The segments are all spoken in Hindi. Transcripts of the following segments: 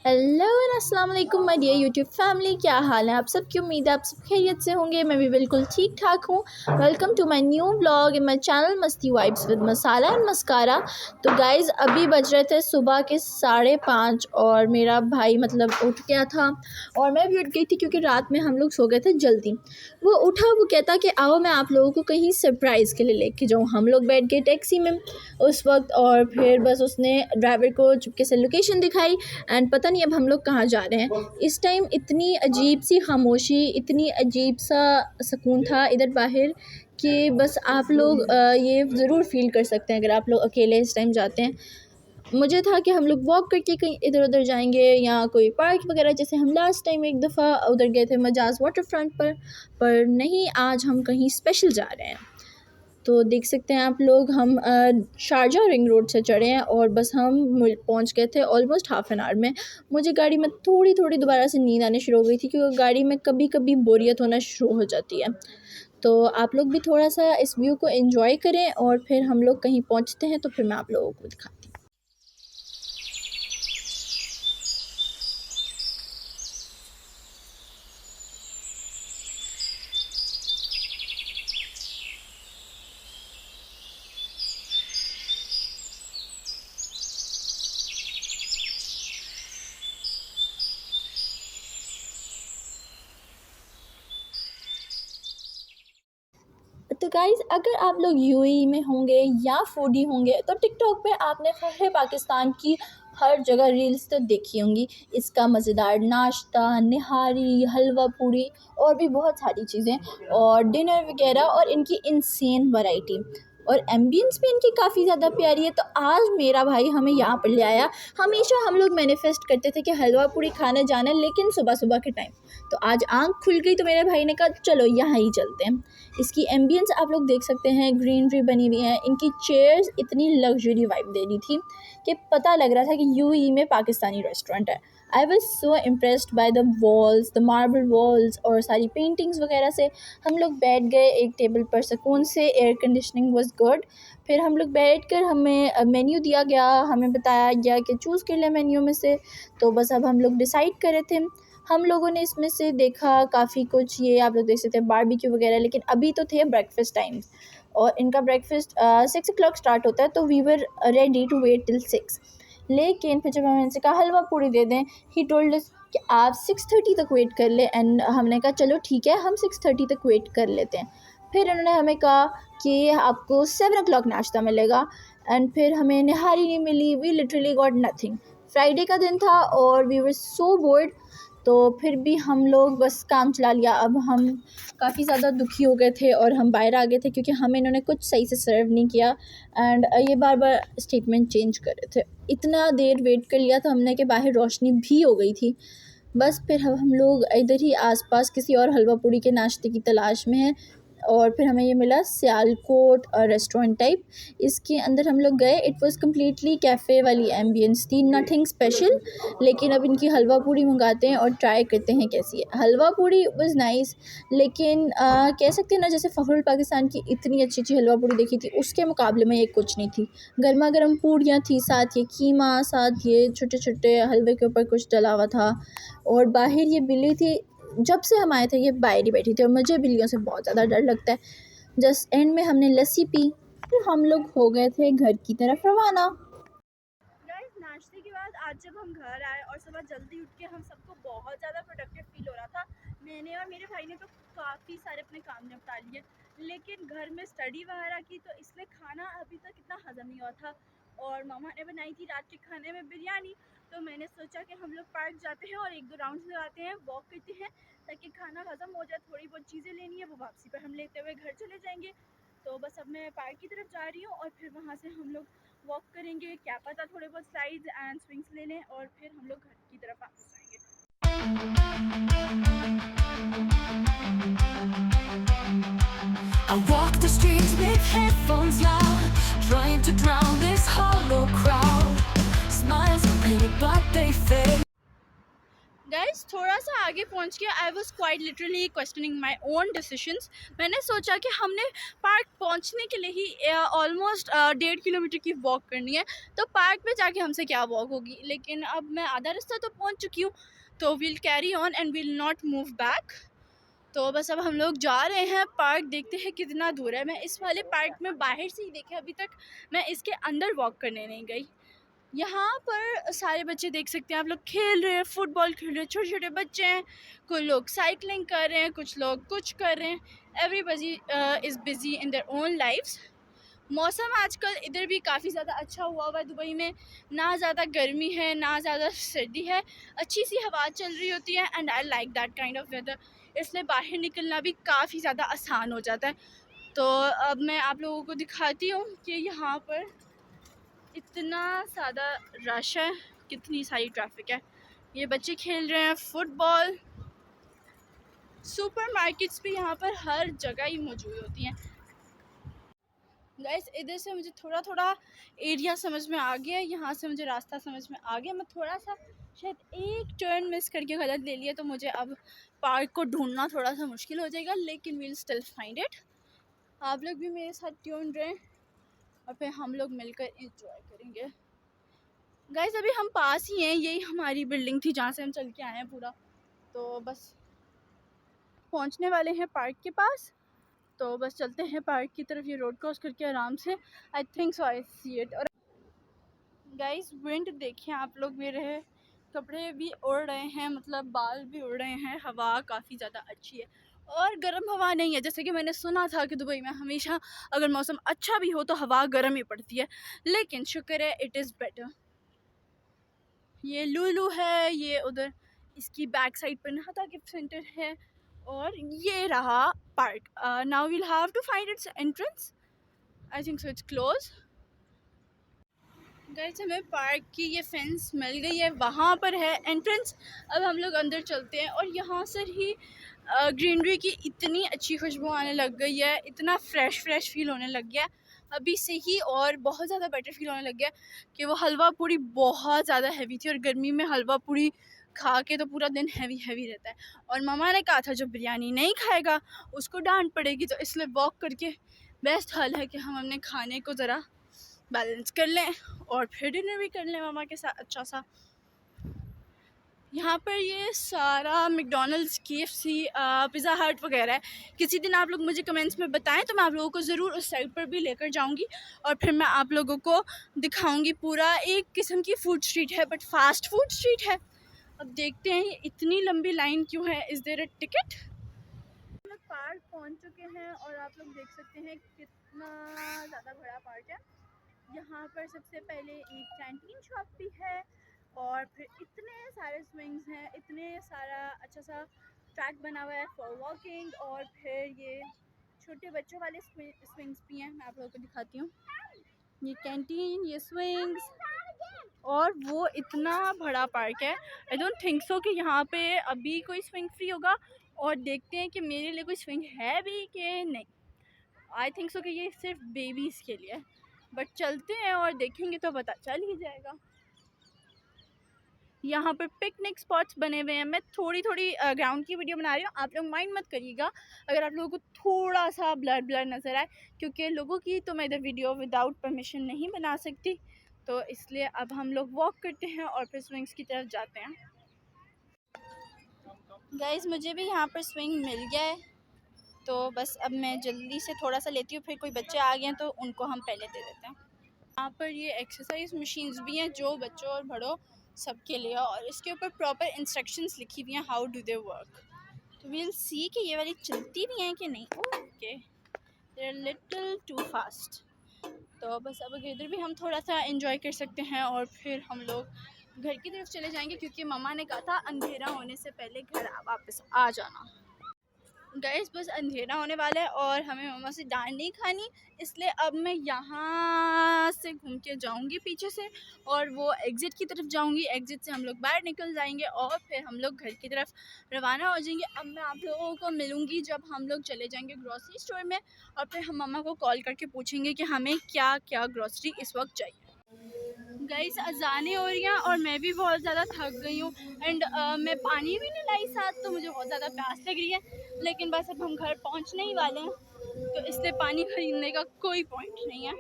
हेलो एंड अस्सलाम वालेकुम माय डियर यूट्यूब फैमिली, क्या हाल है आप सब की। उम्मीद है आप सब खैरियत से होंगे। मैं भी बिल्कुल ठीक ठाक हूँ। Welcome to my new blog in my channel Masti vibes with masala and mascara. तो गाइज़ अभी बज रहे थे सुबह के 5:30 और मेरा भाई मतलब उठ गया था और मैं भी उठ गई थी क्योंकि रात में हम लोग सो गए थे जल्दी। वो उठा, वो कहता कि आओ मैं आप लोगों को कहीं सरप्राइज़ के लिए लेके जाऊँ। हम लोग बैठ गए टैक्सी में उस वक्त और फिर बस उसने ड्राइवर को चुपके से लोकेशन दिखाई एंड पता नहीं अब हम लोग कहाँ जा रहे हैं। इस टाइम इतनी अजीब सी खामोशी, इतनी अजीब सा सुकून था इधर बाहर कि बस आप लोग ये ज़रूर फील कर सकते हैं अगर आप लोग अकेले इस टाइम जाते हैं। मुझे था कि हम लोग वॉक करके कहीं इधर उधर जाएंगे या कोई पार्क वगैरह, जैसे हम लास्ट टाइम एक दफ़ा उधर गए थे मजाज वाटर फ्रंट पर नहीं, आज हम कहीं स्पेशल जा रहे हैं। तो देख सकते हैं आप लोग, हम शारजा रिंग रोड से चढ़े हैं और बस हम पहुंच गए थे ऑलमोस्ट हाफ़ एन आवर में। मुझे गाड़ी में थोड़ी थोड़ी दोबारा से नींद आने शुरू हो गई थी क्योंकि गाड़ी में कभी कभी बोरियत होना शुरू हो जाती है। तो आप लोग भी थोड़ा सा इस व्यू को एंजॉय करें और फिर हम लोग कहीं पहुंचते हैं तो फिर मैं आप लोगों को दिखाती हूँ। तो गाइज़ अगर आप लोग यूएई में होंगे या फूडी होंगे तो टिकटॉक पे आपने फ़खरे पाकिस्तान की हर जगह रील्स तो देखी होंगी। इसका मज़ेदार नाश्ता, निहारी, हलवा पूड़ी और भी बहुत सारी चीज़ें और डिनर वगैरह और इनकी इंसेन वैरायटी और एम्बियंस भी इनकी काफ़ी ज़्यादा प्यारी है। तो आज मेरा भाई हमें यहाँ पर ले आया। हमेशा हम लोग मैनिफेस्ट करते थे कि हलवा पूड़ी खाने जाना है, लेकिन सुबह सुबह के टाइम। तो आज आँख खुल गई तो मेरे भाई ने कहा चलो यहाँ ही चलते हैं। इसकी एम्बियंस आप लोग देख सकते हैं, ग्रीनरी बनी हुई है। इनकी चेयर्स इतनी लग्जरी वाइब दे रही थी कि पता लग रहा था कि यूएई में पाकिस्तानी रेस्टोरेंट है। I was so impressed by the walls, the marble walls और सारी पेंटिंग्स वगैरह से। हम लोग बैठ गए एक टेबल पर सुकून से, एयर कंडीशनिंग वॉज गुड। फिर हम लोग बैठ कर हमें मेन्यू दिया गया, हमें बताया गया कि चूज़ कर लें मेन्यू में से। तो बस अब हम लोग डिसाइड कर रहे थे। हम लोगों ने इसमें से देखा काफ़ी कुछ, ये आप लोग देख सकते हैं बारबेक्यू वगैरह, लेकिन अभी तो थे ब्रेकफास्ट टाइम्स और इनका ब्रेकफास्ट 6 o'clock स्टार्ट होता है। तो we were ready to wait till 6। लेकिन फिर जब हमने इनसे कहा हलवा पूड़ी दे दें, ही टोल्ड अस कि आप 6:30 तक वेट कर ले। एंड हमने कहा चलो ठीक है, हम 6:30 तक वेट कर लेते हैं। फिर उन्होंने हमें कहा कि आपको 7 o'clock नाश्ता मिलेगा एंड फिर हमें निहारी नहीं मिली। We literally got nothing. Friday का दिन था और वी वर सो बोर्ड। तो फिर भी हम लोग बस काम चला लिया। अब हम काफ़ी ज़्यादा दुखी हो गए थे और हम बाहर आ गए थे क्योंकि हमें इन्होंने कुछ सही से सर्व नहीं किया एंड ये बार बार स्टेटमेंट चेंज कर रहे थे। इतना देर वेट कर लिया था हमने कि बाहर रोशनी भी हो गई थी। बस फिर हम लोग इधर ही आसपास किसी और हलवा पूड़ी के नाश्ते की तलाश में हैं और फिर हमें ये मिला सियालकोट रेस्टोरेंट टाइप। इसके अंदर हम लोग गए। इट वाज़ कम्प्लीटली कैफ़े वाली एम्बियंस थी, नथिंग स्पेशल। लेकिन अब इनकी हलवा पूड़ी मंगाते हैं और ट्राई करते हैं कैसी है। हलवा पूड़ी वाज़ नाइस, लेकिन कह सकते हैं ना, जैसे फ़खरुल पाकिस्तान की इतनी अच्छी अच्छी हलवा पूड़ी देखी थी उसके मुकाबले में ये कुछ नहीं थी। गर्मा गर्म पूड़ियाँ थी, साथ ये कीमा, साथ ये छोटे छोटे हलवे के ऊपर कुछ डला हुआ था और बाहर ये बिल्ली थी। जब से हम आए थे ये बाहर ही बैठी थी और मुझे बिल्लियों से बहुत ज़्यादा डर लगता है। जस्ट एंड में हमने लस्सी पी, फिर हम लोग हो गए थे घर की तरफ रवाना। गाइस नाश्ते के बाद आज जब हम घर आए और सुबह जल्दी उठ के हम सबको बहुत ज़्यादा प्रोडक्टिव फील हो रहा था। मैंने और मेरे भाई ने तो काफ़ी सारे अपने काम निपटा लिए, लेकिन घर में स्टडी वगैरह की तो इसलिए खाना अभी तक इतना हज़म नहीं हुआ था। और मामा ने बनाई थी रात के खाने में बिरयानी। तो मैंने सोचा कि हम लोग पार्क जाते हैं और 1-2 राउंड्स लगाते हैं, वॉक करते हैं ताकि खाना हज़म हो जाए। थोड़ी बहुत चीज़ें लेनी है वो वापसी पर हम लेते हुए घर चले जाएंगे। तो बस अब मैं पार्क की तरफ जा रही हूँ और फिर वहाँ से हम लोग वॉक करेंगे, क्या पता थोड़े बहुत स्लाइड्स एंड स्विंग्स ले लें और फिर हम लोग घर की तरफ वापस जाएंगे। I walk the streets with headphones loud, trying to drown this hollow crowd. Smiles are pretty but they fade. Guys guys थोड़ा सा आगे पहुंच के I was quite literally questioning my own decisions. मैंने सोचा कि हमने पार्क पहुंचने के लिए ही ऑलमोस्ट 1.5 किलोमीटर की वॉक करनी है, तो पार्क में जाके हमसे क्या वॉक होगी। लेकिन अब मैं आधा रास्ता तो पहुंच चुकी हूँ, तो we'll carry on and we'll not move back. तो बस अब हम लोग जा रहे हैं पार्क, देखते हैं कितना दूर है। मैं इस वाले पार्क में बाहर से ही देखे, अभी तक मैं इसके अंदर वॉक करने नहीं गई। यहाँ पर सारे बच्चे देख सकते हैं आप लोग, खेल रहे हैं, फुटबॉल खेल रहे हैं, छोटे छोटे बच्चे हैं, कुछ लोग साइकिलिंग कर रहे हैं, कुछ लोग कुछ कर रहे हैं। Everybody is busy in their own lifes. मौसम आजकल इधर भी काफ़ी ज़्यादा अच्छा हुआ है दुबई में, ना ज़्यादा गर्मी है ना ज़्यादा सर्दी है, अच्छी सी हवा चल रही होती है and I like that kind of weather. इसलिए बाहर निकलना भी काफ़ी ज़्यादा आसान हो जाता है। तो अब मैं आप लोगों को दिखाती हूँ कि यहाँ पर इतना ज़्यादा रश है, कितनी सारी ट्रैफिक है। ये बच्चे खेल रहे हैं फुटबॉल। सुपरमार्केट्स भी यहाँ पर हर जगह ही मौजूद होती हैं। गाइस इधर से मुझे थोड़ा थोड़ा एरिया समझ में आ गया, यहाँ से मुझे रास्ता समझ में आ गया। मैं थोड़ा सा शायद एक टर्न मिस करके गलत ले लिया, तो मुझे अब पार्क को ढूंढना थोड़ा सा मुश्किल हो जाएगा, लेकिन वील स्टिल फाइंड इट। आप लोग भी मेरे साथ ट्यून रहें और फिर हम लोग मिलकर एंजॉय करेंगे। गाइस अभी हम पास ही हैं, यही हमारी बिल्डिंग थी जहाँ से हम चल के आए हैं पूरा। तो बस पहुँचने वाले हैं पार्क के पास, तो बस चलते हैं पार्क की तरफ। ये रोड क्रॉस करके आराम से, आई think so I see it. और गाइस विंड देखिए आप लोग, मेरे कपड़े भी उड़ रहे हैं, मतलब बाल भी उड़ रहे हैं। हवा काफ़ी ज़्यादा अच्छी है और गर्म हवा नहीं है, जैसे कि मैंने सुना था कि दुबई में हमेशा अगर मौसम अच्छा भी हो तो हवा गर्म ही पड़ती है, लेकिन शुक्र है इट इज़ बेटर। ये लुलु है, ये उधर इसकी बैक साइड पर नहाता गिफ्ट सेंटर है, और ये रहा park. Now we'll have to find its entrance, I think so it's close. Guys हमें पार्क की ये फेंस मिल गई है, वहाँ पर है एंट्रेंस। अब हम लोग अंदर चलते हैं, और यहाँ से ही ग्रीनरी की इतनी अच्छी खुशबू आने लग गई है, इतना फ्रेश फील होने लग गया है अभी से ही, और बहुत ज़्यादा बेटर फील होने लग गया कि वो हलवा पूरी बहुत ज़्यादा हैवी थी, और गर्मी में हलवा पूरी खा के तो पूरा दिन हैवी रहता है। और मामा ने कहा था जो बिरयानी नहीं खाएगा उसको डांट पड़ेगी, तो इसलिए वॉक करके बेस्ट हल है कि हम अपने खाने को ज़रा बैलेंस कर लें और फिर डिनर भी कर लें मामा के साथ अच्छा सा। यहाँ पर ये सारा मैकडॉनल्ड्स, KFC, पिज़्ज़ा हट वगैरह है। किसी दिन आप लोग मुझे कमेंट्स में बताएं तो मैं आप लोगों को ज़रूर उस साइड पर भी लेकर जाऊँगी, और फिर मैं आप लोगों को दिखाऊँगी। पूरा एक किस्म की फूड स्ट्रीट है, बट फास्ट फूड स्ट्रीट है। अब देखते हैं ये इतनी लंबी लाइन क्यों है, इज़ देयर अ टिकट। हम लोग पार्क पहुँच चुके हैं, और आप लोग देख सकते हैं कितना ज़्यादा बड़ा पार्क है। यहाँ पर सबसे पहले एक कैंटीन शॉप भी है, और फिर इतने सारे स्विंग्स हैं, इतने सारा अच्छा सा ट्रैक बना हुआ है फॉर वॉकिंग, और फिर ये छोटे बच्चों वाले स्विंग्स भी हैं। मैं आप लोगों को दिखाती हूँ, ये कैंटीन, ये स्विंग्स, और वो इतना बड़ा पार्क है। आई डोंट थिंक सो कि यहाँ पे अभी कोई स्विंग फ्री होगा, और देखते हैं कि मेरे लिए कोई स्विंग है भी कि नहीं। आई थिंक सो कि ये सिर्फ बेबीज़ के लिए है, बट चलते हैं और देखेंगे तो पता चल ही जाएगा। यहाँ पर पिकनिक स्पॉट्स बने हुए हैं। मैं थोड़ी ग्राउंड की वीडियो बना रही हूँ, आप लोग माइंड मत करिएगा अगर आप लोगों को थोड़ा सा ब्लर नज़र आए, क्योंकि लोगों की तो मैं इधर वीडियो विदाउट परमिशन नहीं बना सकती। तो इसलिए अब हम लोग वॉक करते हैं और फिर स्विंग्स की तरफ जाते हैं। गाइस मुझे भी यहाँ पर स्विंग मिल गया है, तो बस अब मैं जल्दी से थोड़ा सा लेती हूँ, फिर कोई बच्चे आ गए हैं तो उनको हम पहले दे देते हैं। यहाँ पर ये एक्सरसाइज मशीन्स भी हैं जो बच्चों और बड़ों सबके लिए, और इसके ऊपर प्रॉपर इंस्ट्रक्शंस लिखी हुई हैं हाउ डू दे वर्क। तो वील सी कि ये वाली चलती भी हैं कि नहीं। Okay, they are little too fast. तो बस अब इधर भी हम थोड़ा सा एंजॉय कर सकते हैं, और फिर हम लोग घर की तरफ चले जाएंगे, क्योंकि मम्मा ने कहा था अंधेरा होने से पहले घर वापस आ जाना। गाइस बस अंधेरा होने वाला है और हमें मम्मा से डांट नहीं खानी, इसलिए अब मैं यहाँ से घूम के जाऊँगी पीछे से, और वो एग्ज़िट की तरफ जाऊँगी। एग्ज़िट से हम लोग बाहर निकल जाएंगे, और फिर हम लोग घर की तरफ रवाना हो जाएंगे। अब मैं आप लोगों को मिलूँगी जब हम लोग चले जाएंगे ग्रॉसरी स्टोर में, और फिर हम मम्मा को कॉल करके पूछेंगे कि हमें क्या क्या ग्रॉसरी इस वक्त चाहिए। गाइस अजानें हो रही हैं और मैं भी बहुत ज़्यादा थक गई हूँ एंड मैं पानी भी नहीं लाई साथ, तो मुझे बहुत ज़्यादा प्यास लग रही है। लेकिन बस अब हम घर पहुँचने ही वाले हैं, तो इसलिए पानी खरीदने का कोई पॉइंट नहीं है।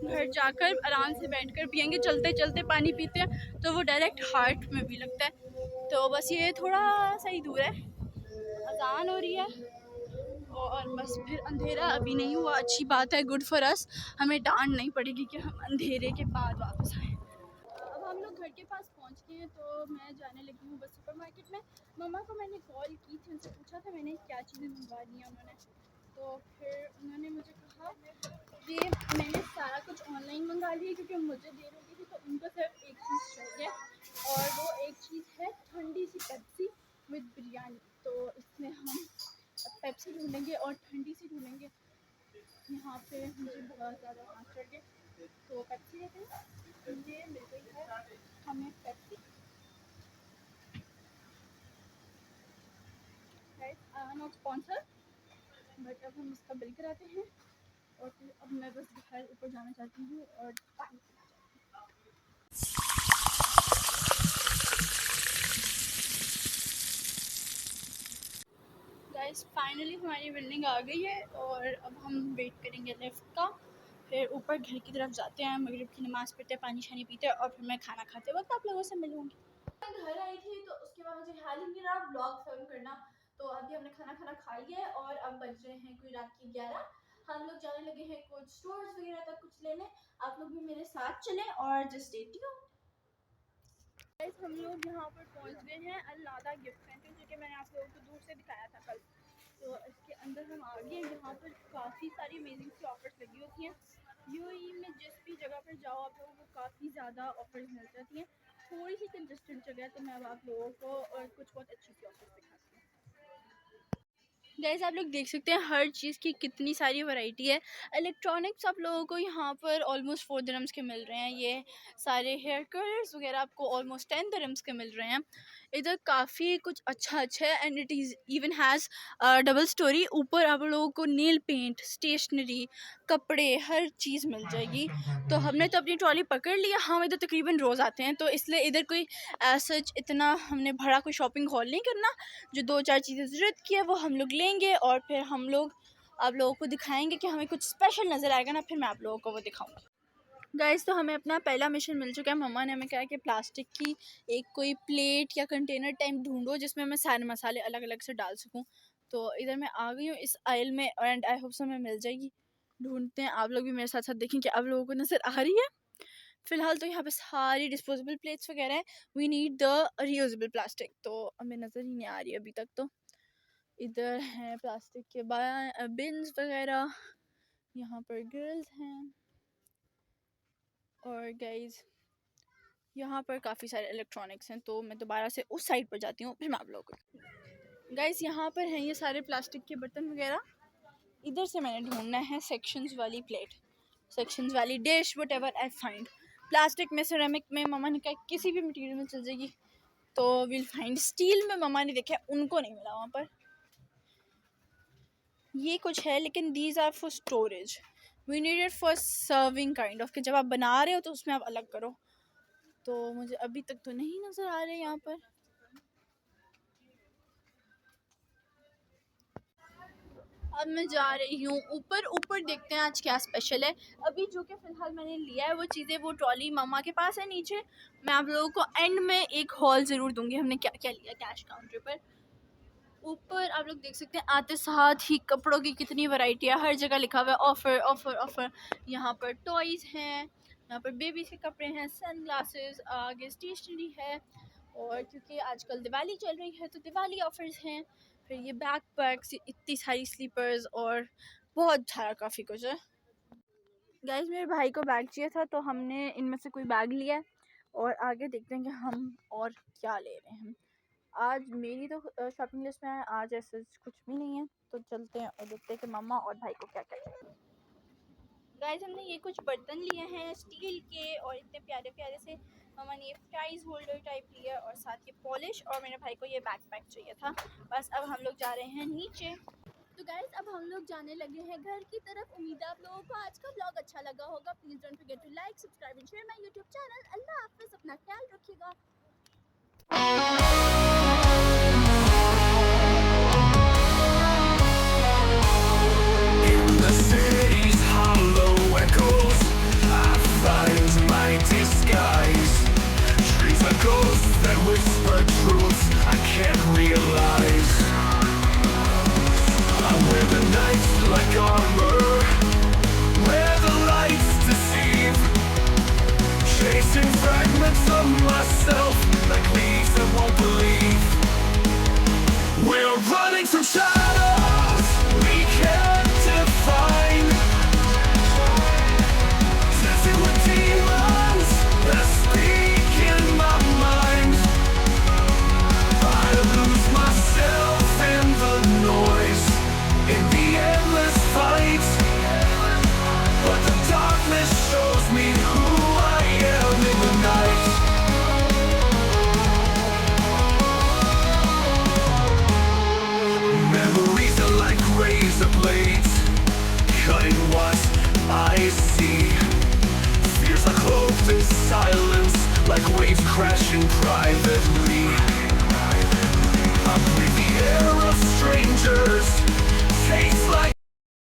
घर जाकर आराम से बैठकर पियेंगे। चलते चलते पानी पीते हैं तो वो डायरेक्ट हार्ट में भी लगता है। तो बस ये थोड़ा सा ही दूर है, अजान हो रही है और बस फिर अंधेरा अभी नहीं हुआ। अच्छी बात है, गुड फॉर अस। हमें डांट नहीं पड़ेगी कि हम अंधेरे के बाद वापस आए। अब हम लोग घर के पास पहुंच गए हैं, तो मैं जाने लगी हूँ बस सुपरमार्केट में। मम्मा को मैंने कॉल की थी, उनसे पूछा था मैंने क्या चीज़ें मंगवानी है उन्होंने। तो फिर उन्होंने मुझे कहा कि मैंने सारा कुछ ऑनलाइन मंगा लिया क्योंकि मुझे देर हो गई थी, तो उनको सिर्फ एक चीज़ चाहिए और वो एक चीज़ है ठंडी सी पेप्सी विद बिरयानी। तो इसमें हम पेप्सी ढूंढेंगे और ठंडी सी ढूंढेंगे। यहाँ पे मुझे बहुत ज़्यादा सांस चढ़ गए, तो पेप्सी लेते हैं। ये मिल गई है हमें पेप्सी। नॉट स्पॉन्सर, बट अब हम इसका बिल कराते हैं और फिर अब मैं बस घर ऊपर जाना चाहती हूँ और पानी पीना चाहती हूँ। गाइस फाइनली हमारी बिल्डिंग आ गई है और अब हम वेट करेंगे लिफ्ट का। फिर ऊपर घर की तरफ जाते हैं, मगरिब की नमाज़ पढ़ते हैं, पानी शानी पीते हैं और फिर मैं खाना खाते वक्त आप लोगों से मिलूंगी। मैं घर आई थी तो उसके बाद मुझे हाल ही में रहा ब्लॉग फिल्म करना। तो अभी हमने खाना खा लिया है और अब बज रहे हैं कोई रात की 11। हम लोग जाने लगे हैं कुछ स्टोर्स वगैरह तक कुछ लेने। आप लोग भी मेरे साथ चलें और जस्ट स्टे ट्यून्ड। गाइस हम लोग यहाँ पर पहुँच गए हैं अल्लादा गिफ्ट सेंटर, जो कि मैंने आप लोगों को दूर से दिखाया था कल। तो इसके अंदर हम आ गए। यहाँ पर काफ़ी सारी अमेजिंग सी ऑफर्स लगी होती हैं। यूएई में जिस भी जगह पर जाओ आप लोगों को काफ़ी ज़्यादा ऑफर्स मिल जाती हैं। थोड़ी सी कंजस्टेड जगह है, तो मैं अब आप लोगों को कुछ बहुत अच्छी सी ऑफर्स दिखाती हूँ। गाइस आप लोग देख सकते हैं हर चीज़ की कितनी सारी वैरायटी है। इलेक्ट्रॉनिक्स आप लोगों को यहाँ पर ऑलमोस्ट 4 दिरहम्स के मिल रहे हैं। ये सारे हेयर कलर्स वगैरह आपको ऑलमोस्ट 10 दिरहम्स के मिल रहे हैं। इधर काफ़ी कुछ अच्छा है and it is even has double storey. ऊपर आप लोगों को नेल पेंट, स्टेशनरी, कपड़े, हर चीज़ मिल जाएगी। तो हमने तो अपनी ट्रॉली पकड़ लिया। हम इधर तकरीबन रोज़ आते हैं, तो इसलिए इधर कोई सच इतना हमने बड़ा कोई शॉपिंग हॉल नहीं करना। जो 2-4 चीज़ें ज़रूरत की है वो हम लोग लेंगे और फिर हम लोग आप लोगों को दिखाएंगे कि हमें कुछ स्पेशल नज़र आएगा ना, फिर मैं आप लोगों को वो दिखाऊंगी। गाइस तो हमें अपना पहला मिशन मिल चुका है। मम्मा ने हमें कहा कि प्लास्टिक की एक कोई प्लेट या कंटेनर टाइप ढूंढो जिसमें मैं सारे मसाले अलग अलग से डाल सकूं। तो इधर मैं आ गई हूँ इस आयल में एंड आई होप सो हमें मिल जाएगी। ढूंढते हैं, आप लोग भी मेरे साथ साथ देखें कि आप लोगों को नज़र आ रही है। फ़िलहाल तो यहाँ पे सारी डिस्पोजेबल प्लेट्स वगैरह हैं। We need the reusable plastic, तो हमें नज़र ही नहीं आ रही अभी तक। तो इधर हैं प्लास्टिक के बिन्स वगैरह, यहाँ पर गर्ल्स हैं और गाइस यहाँ पर काफ़ी सारे इलेक्ट्रॉनिक्स हैं। तो मैं दोबारा से उस साइड पर जाती हूँ, फिर मैं आप लोगों को। गाइस यहाँ पर हैं ये सारे प्लास्टिक के बर्तन वगैरह। इधर से मैंने ढूंढना है सेक्शंस वाली प्लेट, सेक्शंस वाली dish, what ever I find. Plastic में, सिरेमिक में मम्मा ने कहा किसी भी मटेरियल में चल जाएगी, तो विल फाइंड। स्टील में मम्मा ने देखा उनको नहीं मिला वहाँ पर। ये कुछ है लेकिन these are for storage, we need it for serving kind of, कि जब आप बना रहे हो तो उसमें आप अलग करो। तो मुझे अभी तक तो नहीं नज़र आ रहे यहाँ पर। अब मैं जा रही हूँ ऊपर। ऊपर देखते हैं आज क्या स्पेशल है। अभी जो कि फ़िलहाल मैंने लिया है वो चीज़ें, वो ट्रॉली मामा के पास है नीचे। मैं आप लोगों को एंड में एक हॉल ज़रूर दूँगी हमने क्या क्या लिया कैश काउंटर पर। ऊपर आप लोग देख सकते हैं आते साथ ही कपड़ों की कितनी वैरायटी है। हर जगह लिखा हुआ है ऑफ़र ऑफ़र ऑफ़र। यहाँ पर टॉयज़ हैं, यहाँ पर बेबी के कपड़े हैं, सन ग्लासेस, आगे स्टेशनरी है। और क्योंकि आजकल दिवाली चल रही है तो दिवाली ऑफर्स हैं। फिर ये बैक पैक्स, इतनी सारी स्लीपर्स और बहुत सारा काफ़ी कुछ है। गाइस मेरे भाई को बैग चाहिए था तो हमने इनमें से कोई बैग लिया है और आगे देखते हैं कि हम और क्या ले रहे हैं। आज मेरी तो शॉपिंग लिस्ट में है, आज ऐसे कुछ भी नहीं है। तो चलते हैं और देखते हैं कि मम्मा और भाई को क्या क्या चाहिए। गाइस हमने ये कुछ बर्तन लिए हैं स्टील के और इतने प्यारे प्यारे से। मम्मा ने ये प्राइस होल्डर टाइप लिया और साथ ये पॉलिश, और मेरे भाई को ये बैकपैक चाहिए था। बस अब हम लोग जा रहे हैं नीचे। तो गाइस अब हम लोग जाने लगे हैं घर की तरफ। उम्मीद है आप लोगों को आज का ब्लॉग अच्छा लगा होगा। Please don't forget to like, subscribe and share my YouTube channel. अल्लाह हाफ़िज़, अपना ख्याल रखिएगा।